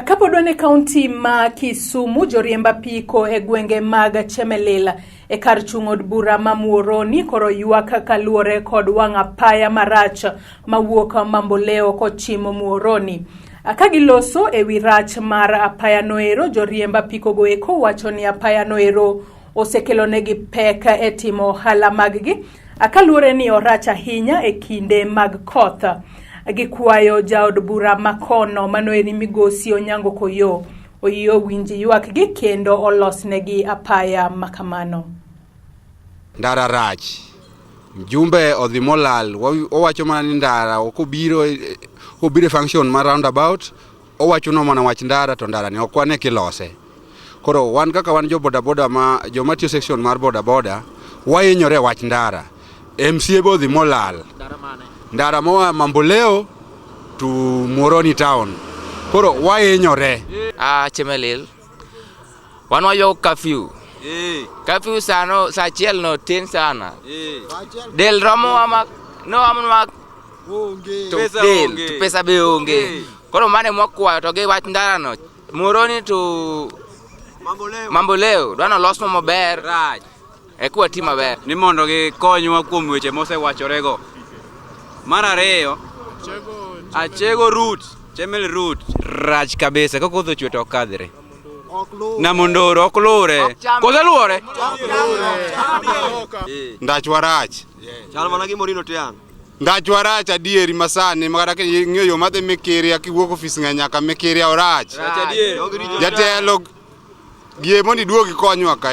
Kapodone kaunti ma Kisumu joriemb apiko e gwenge mag Chemelil e kar chung' od bura ma Muhoroni koro ywak kaluwore kod wang' apaya marach mawuok Mamboleo kochimo Muhoroni. Ka giloso e wi rach mar apaya noero, joriemb apiko goeko wacho ni apaya noero osekelonegi pek e timo ohala mag-gi kaluwore ni orach ahinya e kinde mag koth. Gikwayo jaod bura makono manoeri Migosi Onyango Koyo oyio winji ywak gi kendo olosnegi apaya makamano. Ndara rach mjumbe odhi molal owacho mana ni ndara obiro function mar roundabout owacho no mana wach ndara to ndara ni okwane kilose. Koro wan kaka wan jo boda boda ma joma tiyo section mar boda boda wahinyore wach ndara. MCA bodhi molal ndara moa Mamboleo to Muhoroni town. Koro wahinyore. Chemelil wan wayo curfew. Curfew sano sa chiel no tin sana. Del romo amak no amak to pesa be onge. Koro mane mokwayo to ge wach ndara no Muhoroni to Mamboleo dwano los mo maber raj e kwa tima ber ni mondo gi konywa kuom weche mosewachorego. Mar ariyo Achego route Chemelil route rach kabisa ka kodho chwe to kadre na mondoro ok lure kosa luore Ndach warach chal mana gimorino tiang ndach warach adieri masani makata ke ng'eyo madhe Mekeria kiwuok ofis nyaka Mekeria orach jatelo gie mondo iduogi konywa ka.